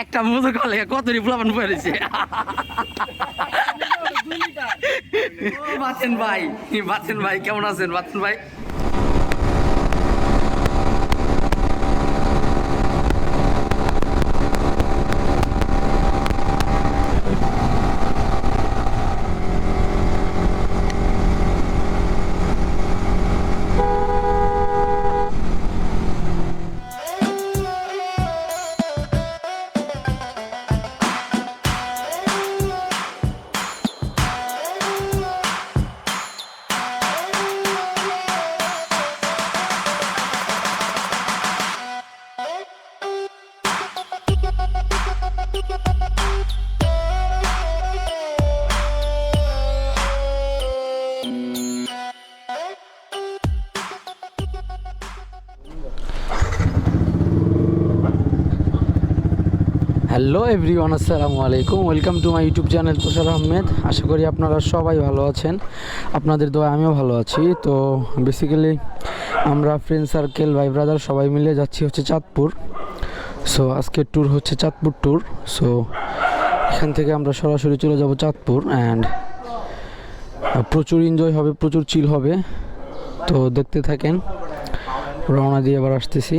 একটা মজা কলে কতরি প্লাবন পড়েছে বাচ্চেন ভাই কেমন আছেন বাচ্চেন ভাই? হ্যালো এভরিওয়ান, আসসালামু আলাইকুম। Welcome to my YouTube channel Tushar Ahmed. আশা করি আপনারা সবাই ভালো আছেন। আপনাদের দোয়া আমিও ভালো আছি। তো বেসিক্যালি আমরা ফ্রেন্ড সার্কেল ভাই ব্রাদার সবাই মিলে যাচ্ছি হচ্ছে চাঁদপুর। সো আজকের ট্যুর হচ্ছে চাঁদপুর ট্যুর। সো এখান থেকে আমরা সরাসরি চলে যাব চাঁদপুর অ্যান্ড প্রচুর এনজয় হবে, প্রচুর চিল হবে। তো দেখতে থাকেন, রওনা দিয়ে এবার আসতেছি।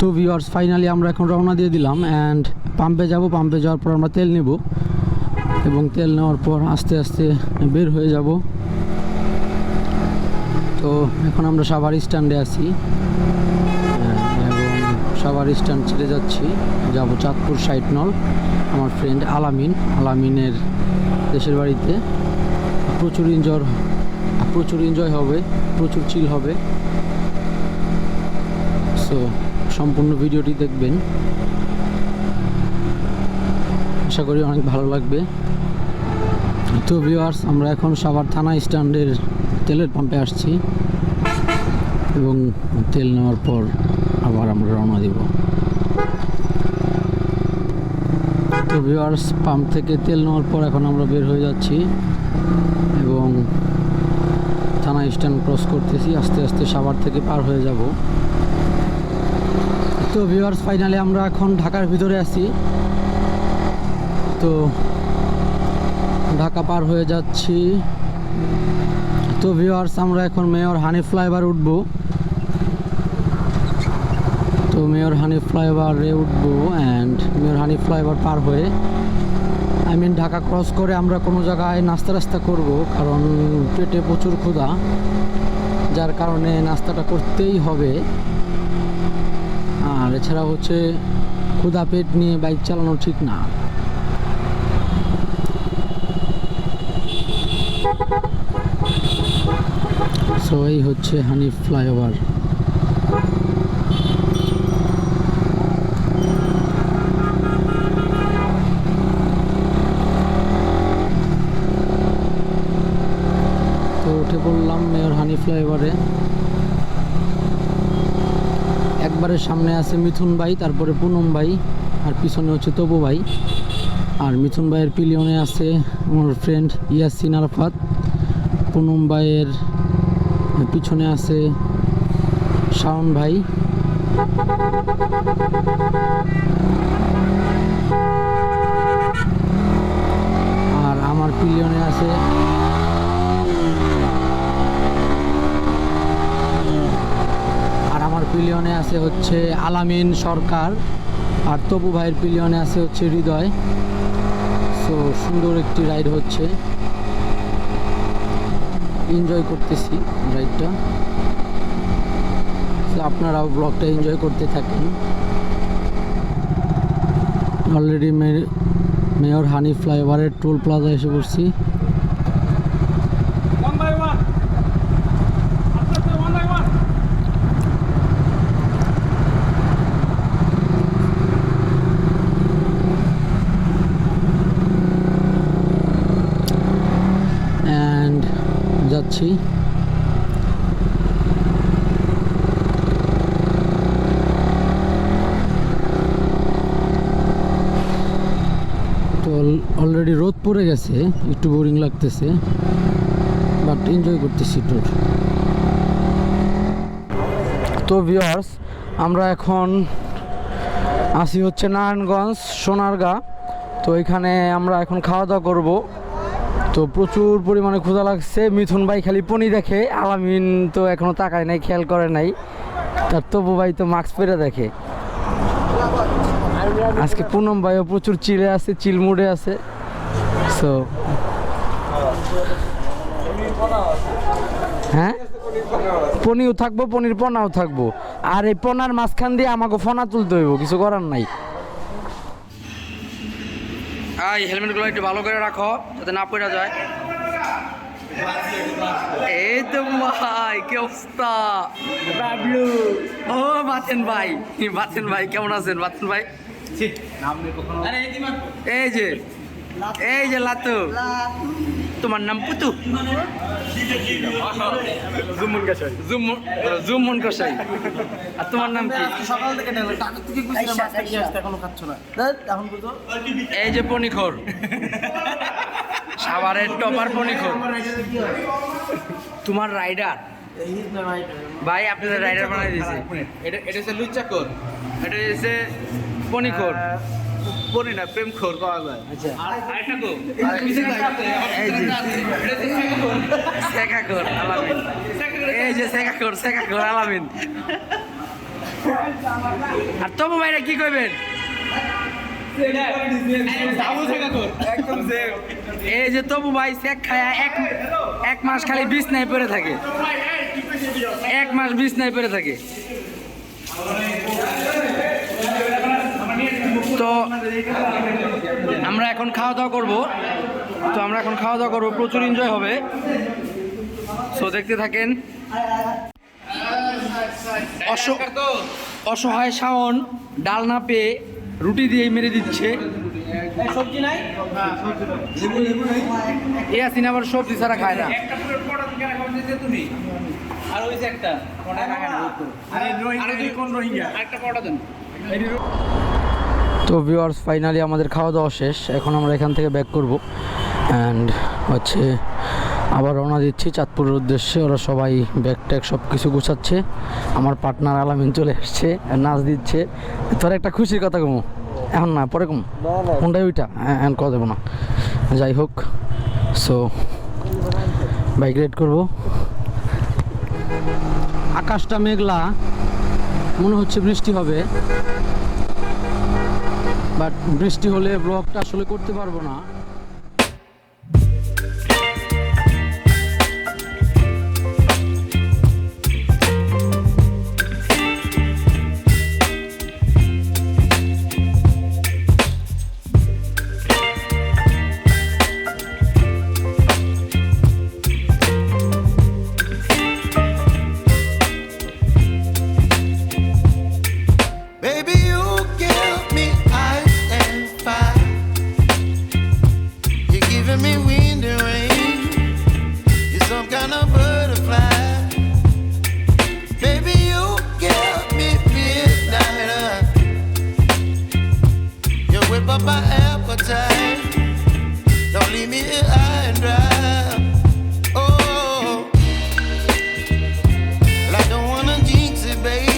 তো ভিউয়ার্স, ফাইনালি আমরা এখন রওনা দিয়ে দিলাম অ্যান্ড পাম্পে যাব। পাম্পে যাওয়ার পর আমরা তেল নেব এবং তেল নেওয়ার পর আস্তে আস্তে বের হয়ে যাব। তো এখন আমরা সাভার স্ট্যান্ডে আছি এবং সাভার স্ট্যান্ড ছেড়ে যাচ্ছি, যাব চাঁদপুর সাইট নল। আমার ফ্রেন্ড আলামিনের দেশের বাড়িতে। প্রচুর এনজয় হবে, প্রচুর চিল হবে। সো সম্পূর্ণ ভিডিওটি দেখবেন, আশা করি অনেক ভালো লাগবে। তো ভিউয়ার্স, আমরা এখন সাভার থানা স্ট্যান্ডের তেলের পাম্পে আসছি এবং তেল নেওয়ার পর আবার আমরা রওনা দেব। তো ভিউয়ার্স, পাম্প থেকে তেল নেওয়ার পর এখন আমরা বের হয়ে যাচ্ছি এবং থানা স্ট্যান্ড ক্রস করতেছি। আস্তে আস্তে সাভার থেকে পার হয়ে যাব। তো ভিউয়ার্স, ফাইনালি আমরা এখন ঢাকার ভিতরে আছি। তো ঢাকা পার হয়ে যাচ্ছি। তো ভিউয়ার্স, আমরা এখন মেয়র হানিফ ফ্লাইওভার উঠব। তো মেয়র হানিফ ফ্লাইওভারে উঠবো অ্যান্ড মেয়র হানিফ ফ্লাইওভার পার হয়ে ঢাকা ক্রস করে আমরা কোনো জায়গায় নাস্তা করব, কারণ পেটে প্রচুর ক্ষুধা, যার কারণে নাস্তাটা করতেই হবে। আর এছাড়া হচ্ছে ক্ষুধা পেট নিয়ে বাইক চালানো ঠিক না। সো এই হচ্ছে হানিফ ফ্লাইওভার। তো উঠে পড়লাম মেয়র হানিফ ফ্লাইওভারে। একবারে সামনে আছে মিথুন ভাই, তারপরে পুনম ভাই, আর পিছনে হচ্ছে তবু ভাই। আর মিথুন ভাইয়ের পিলিয়নে আছে আমার ফ্রেন্ড ইয়াসিন আরাফাত। পুনম ভাইয়ের পিছনে আছে শাওন ভাই। আর আমার পিলিয়নে আছে হচ্ছে আলামিন সরকার। আর তবু ভাইয়ের পিলিয়নে আছে হচ্ছে হৃদয়। সো সুন্দর একটি রাইড হচ্ছে, এনজয় করতেছি রাইডটা। আপনারাও ব্লগটা এনজয় করতে থাকেন। অলরেডি মেয়র হানিফ ফ্লাইওভারের টোল প্লাজা এসে পড়ছি। যাচ্ছি। তো অলরেডি রোদ পড়ে গেছে, একটু বোরিং লাগতেছে, বাট এনজয় করতেছি ট্যুর। তো ভিউয়ার্স, আমরা এখন আসি হচ্ছে নারায়ণগঞ্জ সোনারগাঁ। তো এখানে আমরা এখন খাওয়া দাওয়া করবো। তো প্রচুর পরিমাণে ক্ষুধা লাগছে। মিথুন ভাই খালি পনি দেখে, আলামিন তো এখনো তাকায় নাই, খেয়াল করে নাই। তার তবু ভাই তো মাস্ক পরে দেখে। আজকে পুনম ভাইও প্রচুর চিলে আছে, চিল মুডে আছে। সো হ্যাঁ, পনিও থাকবো, পনির পনাও থাকবো। আর এই পনার মাঝখান দিয়ে আমাকে ফোনা তুলতে হইব, কিছু করার নাই। এই হেলমেটগুলো একটু ভালো করে রাখো যাতে না পড়া যায়। এই তো ভাই, কি অবস্থা? বাবলু, ও বাতেন ভাই, বাতেন ভাই কেমন আছেন? বাতেন ভাই এই যে লাতু, তোমার নাম পুতু? জুমন কসাই। আর তোমার নাম কি? সকাল থেকে এখনো খাচ্ছ না। এই যে পনিখোর, সাভারের টপার পনিখোর। তোমার রাইডার ভাই, আপনাদের রাইডার বানাই দিয়েছে। এটা হচ্ছে লুচ্চাকোর, এটা হচ্ছে পনিখোর। পরি না প্রেম খোর পাওয়া যায়। আচ্ছা, আরেকটা গো এই যে শেখাখোর আলামিন। এই যে শেখাখোর আলামিন। আর তবু ভাইরা কি করবেন? এই যে তবু ভাই শেখ খায়া এক মাস খালি বিছনায় পড়ে থাকে, 1 মাস বিছনায় পড়ে থাকে। তো আমরা এখন খাওয়া দাওয়া করবো। প্রচুর এনজয় হবে। সো দেখতে থাকেন। অসহায় শাওন ডাল না পেয়ে রুটি দিয়ে মেরে দিচ্ছে। সবজি নাই, ইয়াসিন আবার সবজি ছাড়া খায় না। তুমি আর ওই যে একটা কোন রোহিঙ্গা একটা পড়া দেন। তো ভিউয়ার্স, ফাইনালি আমাদের খাওয়া দাওয়া শেষ। এখন আমরা এখান থেকে ব্যাক করব অ্যান্ড হচ্ছে আবার রওনা দিচ্ছি চাঁদপুরের উদ্দেশ্যে। ওরা সবাই ব্যাগ ট্যাগ সব কিছু গুছাচ্ছে। আমার পার্টনার আলামিন চলে আসছে, নাচ দিচ্ছে। তোর একটা খুশির কথা কমু, এখন না পরে কম, কোনটাই ওইটা এখন কথা দেবো না। যাই হোক, সো বাইক রাইড করবো। আকাশটা মেঘলা, মনে হচ্ছে বৃষ্টি হবে, বাট বৃষ্টি হলে ব্লগটা আসলে করতে পারবো না। Baby, you give me ice and fire. You're giving me wind and rain. You're some kind of butterfly. Baby, you give me midnight. You whip up my appetite. Don't leave me here high and dry. Oh, well, I don't wanna jinx it, baby.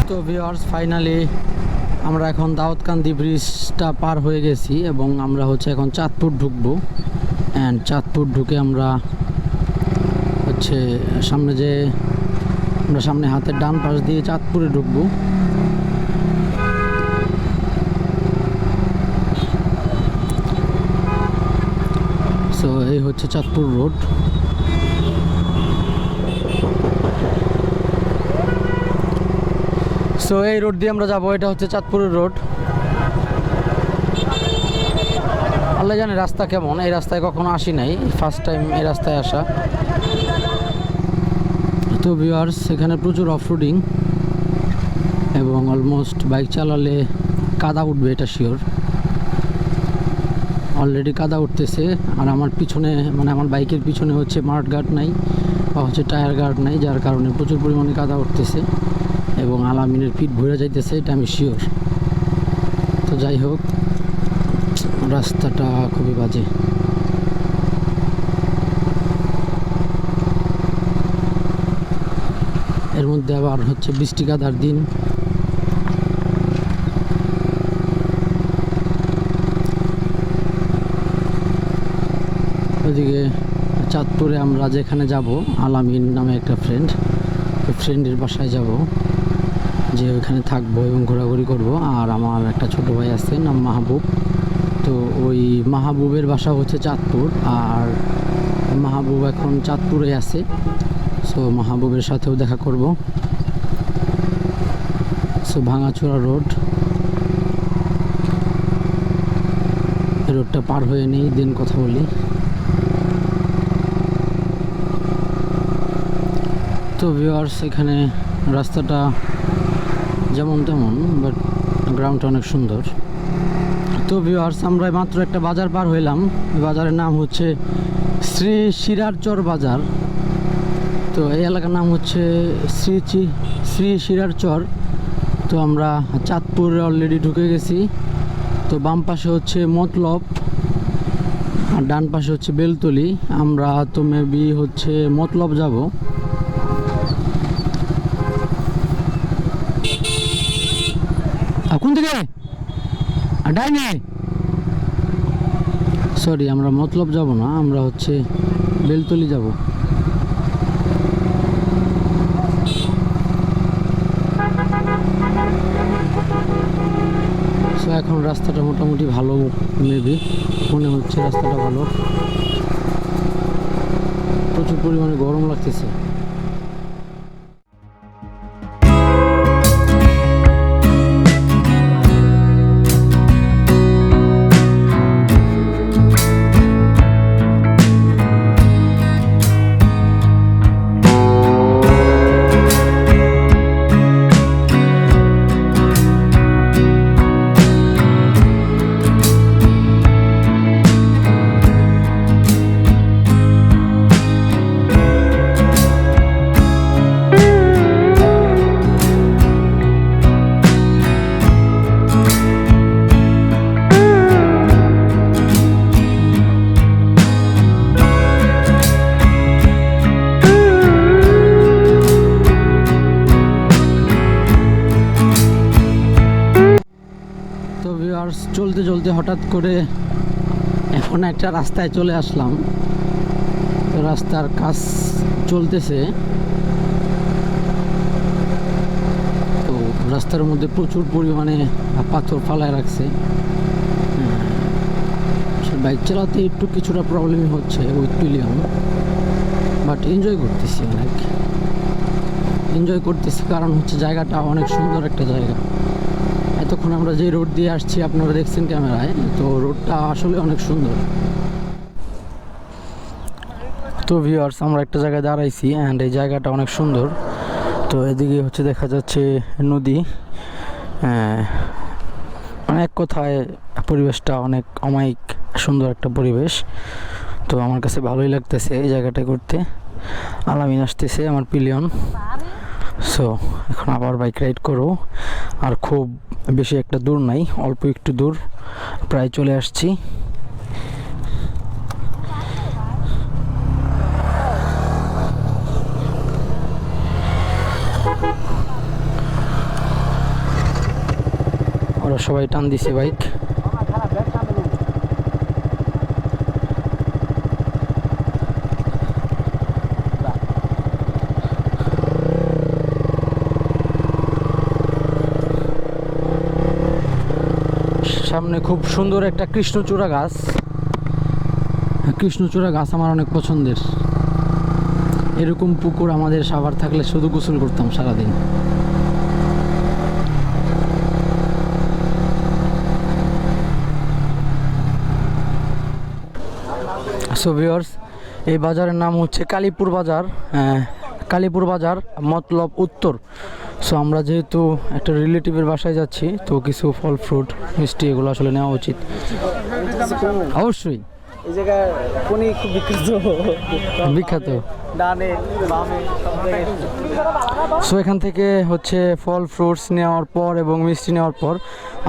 তো viewers, finally আমরা এখন দাউদকান্দি ব্রিজটা পার হয়ে গেছি এবং আমরা হচ্ছে এখন চাঁদপুর ঢুকবো। অ্যান্ড চাঁদপুর ঢুকে আমরা হচ্ছে সামনে হাতের ডান পাশ দিয়ে চাঁদপুরে ঢুকবো। সো এই হচ্ছে চাঁদপুর রোড। সো এই রোড দিয়ে আমরা যাবো। এটা হচ্ছে চাঁদপুরের রোড। আল্লাহ জানে রাস্তা কেমন, এই রাস্তায় কখনো আসি নাই, ফার্স্ট টাইম এই রাস্তায় আসা। তো ভিউয়ার্স, এখানে প্রচুর অফরোডিং এবং অলমোস্ট বাইক চালালে কাদা উঠবে, এটা শিওর। অলরেডি কাদা উঠতেছে। আর আমার পিছনে মানে আমার বাইকের পিছনে হচ্ছে মাড গার্ড নাই বা হচ্ছে টায়ার গার্ড নাই, যার কারণে প্রচুর পরিমাণে কাদা উঠতেছে এবং আলামিনের পিঠ ভরে যাইতেছে, এটা আমি শিওর। তো যাই হোক, রাস্তাটা খুবই বাজে। এর মধ্যে আবার হচ্ছে বৃষ্টি কাদার দিন। ওইদিকে চাঁদপুরে আমরা যেখানে যাব, আলামিন নামে একটা ফ্রেন্ড, ওই ফ্রেন্ডের বাসায় যাব, যে ওইখানে থাকবো এবং ঘোরাঘুরি করব। আর আমার একটা ছোট ভাই আছে নাম মাহবুব, তো ওই মাহবুবের বাসা হচ্ছে চাঁদপুর, আর মাহবুব এখন চাঁদপুরে আছে। সো মাহবুবের সাথেও দেখা করব। সো ভাঙাচোরা রোড, রোডটা পার হয়ে নেই দেন কথা বলি। তো ভিউয়ার্স, এখানে রাস্তাটা যেমন তেমন, বাট গ্রাউন্ডটা অনেক সুন্দর। তো ভিউয়ার্স, আমরা মাত্র একটা বাজার পার হইলাম। বাজারের নাম হচ্ছে শ্রী শিরারচর বাজার। তো এই এলাকার নাম হচ্ছে শ্রী শিরারচর। তো আমরা চাঁদপুরে অলরেডি ঢুকে গেছি। তো বাম পাশে হচ্ছে মতলব আর ডান পাশে হচ্ছে বেলতলি। আমরা তো মেবি হচ্ছে মতলব যাব। কোন দিকে? ডাইনে। সরি, আমরা মতলব যাব না, আমরা হচ্ছে বেলতলি যাব। সো এখন রাস্তাটা মোটামুটি ভালো, মেবি মনে হচ্ছে রাস্তাটা ভালো। প্রচুর পরিমাণে গরম লাগতেছে। চলতে চলতে হঠাৎ করে এখন একটা রাস্তায় চলে আসলাম। তো রাস্তার কাজ চলতেছে, তো রাস্তার মধ্যে প্রচুর পরিমাণে পাথর ফালায় রাখছে। বাইক চালাতে একটু কিছুটা প্রবলেমই হচ্ছে উইথ পিলিয়ন, বাট এনজয় করতেছি, অনেক এনজয় করতেছি। কারণ হচ্ছে জায়গাটা অনেক সুন্দর একটা জায়গা। এতক্ষণ আমরা যে রোড দিয়ে আসছি আপনারা দেখছেন ক্যামেরায়, তো রোডটা আসলে অনেক সুন্দর। তো ভিউয়ার্স, আমরা একটা জায়গায় দাঁড়াইছি অ্যান্ড এই জায়গাটা অনেক সুন্দর। তো এদিকে হচ্ছে দেখা যাচ্ছে নদী, মানে এক কথায় পরিবেশটা অনেক অমায়িক সুন্দর একটা পরিবেশ। তো আমার কাছে ভালোই লাগতেছে এই জায়গাটা করতে। আলামিন আসতেছে আমার পিলিয়ন। সো এখন আবার বাইক রাইড করো। আর খুব বেশি একটা দূর নাই, অল্প একটু দূর, প্রায় চলে আসছি। ওরা সবাই টান দিছে বাইক। সামনে খুব সুন্দর একটা কৃষ্ণচূড়া গাছ। কৃষ্ণচূড়া গাছ আমার অনেক পছন্দের। এরকম পুকুর আমাদের সাভার থাকলে শুধু গোসল করতাম সারাদিন। সো ভিউয়ার্স, এই বাজারের নাম হচ্ছে কালীপুর বাজার। কালীপুর বাজার মতলব উত্তর। সো আমরা যেহেতু একটা রিলেটিভের বাসায় যাচ্ছি, তো কিছু ফল ফ্রুট মিষ্টি এগুলো আসলে নেওয়া উচিত। অবশ্যই এই জায়গায় কোনি খুব বিখ্যাত, বিখ্যাত। ডানে বামে সব জায়গায়। সো এখান থেকে হচ্ছে ফল ফ্রুটস নেওয়ার পর এবং মিষ্টি নেওয়ার পর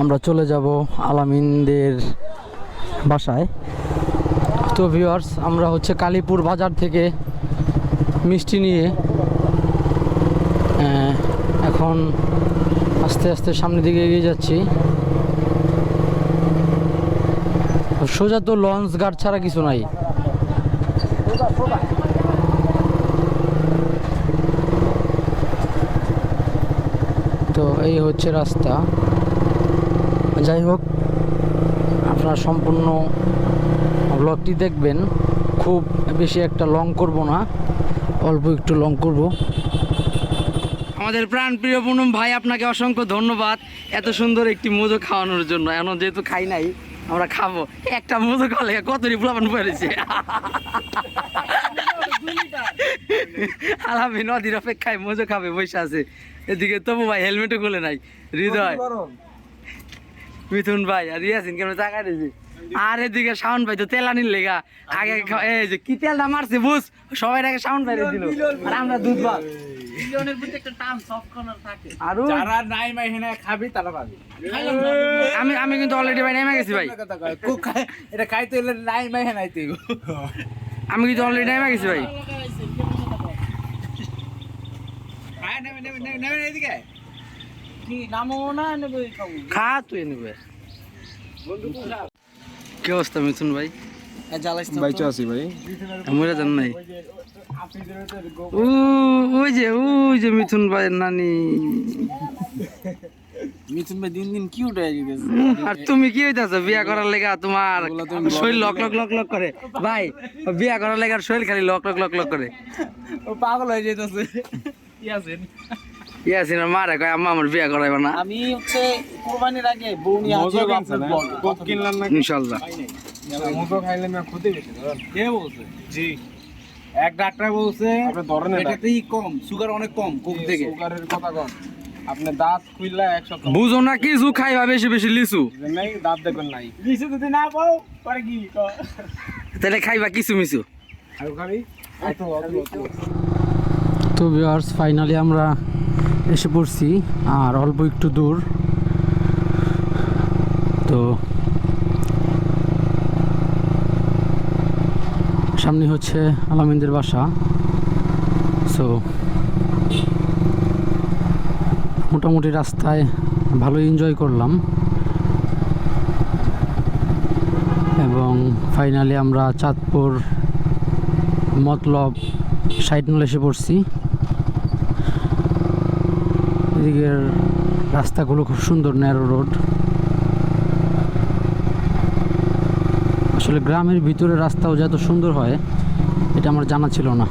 আমরা চলে যাব আলামিনদের বাসায়। তো ভিউয়ার্স, আমরা হচ্ছে কালীপুর বাজার থেকে মিষ্টি নিয়ে এখন আস্তে আস্তে সামনের দিকে এগিয়ে যাচ্ছি। সোজা তো লঞ্চ ঘাট ছাড়া কিছু নাই। তো এই হচ্ছে রাস্তা। যাই হোক, আপনারা সম্পূর্ণ ব্লগটি দেখবেন। খুব বেশি একটা লং করব না, অল্প একটু লং করব। আমাদের প্রাণপ্রিয় পুনম ভাই, আপনাকে অসংখ্য ধন্যবাদ এত সুন্দর একটি মধু খাওয়ানোর জন্য। এখন যেহেতু খাই নাই, আমরা খাবো। একটা মধু খাওয়ালে কতটি প্লাবন পড়েছে। আলামি নদীর অপেক্ষায় মধু খাবে বসে আছে। এদিকে তবু ভাই হেলমেটও খুলে নাই। হৃদয়, মিথুন ভাই আর ইয়াসিন কেমন টাকা দিয়েছি। আর এদিকে শাওন ভাই তো তেল আনির লেগা আগে এই যে কি তেলটা মারছে বুঝ, সবাই আগে শাওন ভাই দিল আর আমরা দুধ ভাত। মিলিয়নের প্রতি একটা টার্ম সফট কর্নার থাকে। আর যারা নাই মাই হেনা খাবি তারা পাবি। আমি কিন্তু অলরেডি ভাই নেমে গেছি ভাই। এটা খাইতে হলে নাই মাই হেনাইতে আমি কিন্তু অলরেডি নেমে গেছি ভাই। খায় নেমে নেমে নেমে নেমে এদিকে কি নামও না নেবে খাবো। খা তুই নেবে। কি অবস্থা মিথুন ভাই? বাইচে আছি ভাই। আমরা জান নাই। ওই যে মিথুন ভাইয়ের নানি। মিথুন ভাই দিন দিন কিউট হয়ে গেছে। আর তুমি কি হইতাছো বিয়া করার লেগা? তোমার শরীর লক লক লক লক করে ভাই। বিয়া করার লেগা শরীর খালি লক লক লক লক করে। ও পাগল হয়ে যাইতাছে। ইয়াসিন ইয়াসিন আর মারে কয় আম্মা আমার বিয়া করাইবা না। আমি হচ্ছে কুরবানির আগে বউ নিয়ে আসি কোক কিনলাম না ইনশাআল্লাহ। মুখো খাইলে না ক্ষতি বেশি। কে বলছে? জি, এক ডাক্তার বলছে এটাতেই কম, সুগার অনেক কম কোক থেকে। সুগারের কথা কম। আপনি দাঁত খুইলা এক সপ্তাহ বুঝো না কিছু খাইবা বেশি বেশি লিচু। নাই, দাঁত দেখবেন নাই। লিচু যদি না পাও পরে কি তাহলে খাইবা কিছু মিছু। আর খাবি এত তো ভিউয়ার্স, ফাইনালি আমরা এসে পড়ছি আর অল্প একটু দূর। তো সামনে হচ্ছে আলামিনদের বাসা। সো মোটামুটি রাস্তায় ভালোই এনজয় করলাম এবং ফাইনালি আমরা চাঁদপুর মতলব সাইড নলে এসে পড়ছি। এদিকের রাস্তাগুলো খুব সুন্দর, ন্যারো রোড। আসলে গ্রামের ভিতরে রাস্তাও যত সুন্দর হয় এটা আমার জানা ছিল না,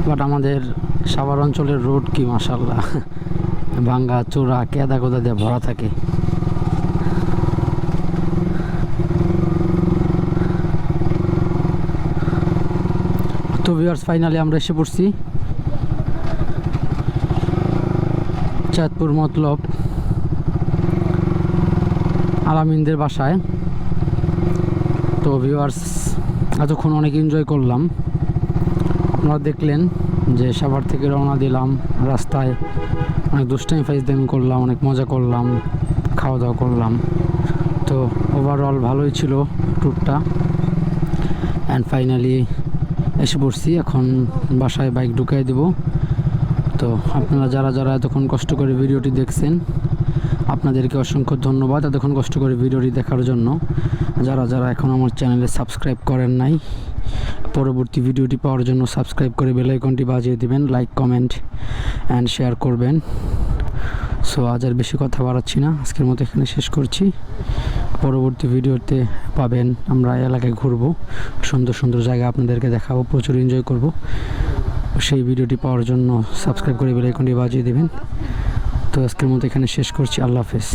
বাট আমাদের সাভার অঞ্চলের রোড কি মাশাআল্লাহ, ভাঙ্গা চোরা কেদা কোদা দিয়ে ভরা থাকে। তো ভিউয়ার্স, ফাইনালি আমরা এসে পড়ছি চাঁদপুর মতলব আলামিনদের বাসায়। তো ভিউয়ার্স, এতক্ষণ অনেক এনজয় করলাম। আপনারা দেখলেন যে সাভার থেকে রওনা দিলাম, রাস্তায় অনেক দুষ্টামি ফাইজদামি করলাম, অনেক মজা করলাম, খাওয়া দাওয়া করলাম। তো ওভারঅল ভালোই ছিল ট্যুরটা। অ্যান্ড ফাইনালি এসে পড়ছি, এখন বাসায় বাইক ঢুকাই দেব। তো আপনারা যারা যারা এতক্ষণ কষ্ট করে ভিডিওটি দেখছেন, আপনাদেরকে অসংখ্য ধন্যবাদ এতক্ষণ কষ্ট করে ভিডিওটি দেখার জন্য। যারা যারা এখন আমার চ্যানেলে সাবস্ক্রাইব করেন নাই, পরবর্তী ভিডিওটি পাওয়ার জন্য সাবস্ক্রাইব করে বেল আইকনটি বাজিয়ে দিবেন, লাইক কমেন্ট অ্যান্ড শেয়ার করবেন। সো আজ আর বেশি কথা বাড়াচ্ছি না, আজকের মতো এখানে শেষ করছি। পরবর্তী ভিডিওতে পাবেন আমরা এলাকায় ঘুরবো, সুন্দর সুন্দর জায়গা আপনাদেরকে দেখাবো, প্রচুর এনজয় করব। সেই ভিডিওটি পাওয়ার জন্য সাবস্ক্রাইব করে বেল আইকনটি বাজিয়ে দেবেন। তো আজকের মতো এখানে শেষ করছি। আল্লাহ হাফেজ।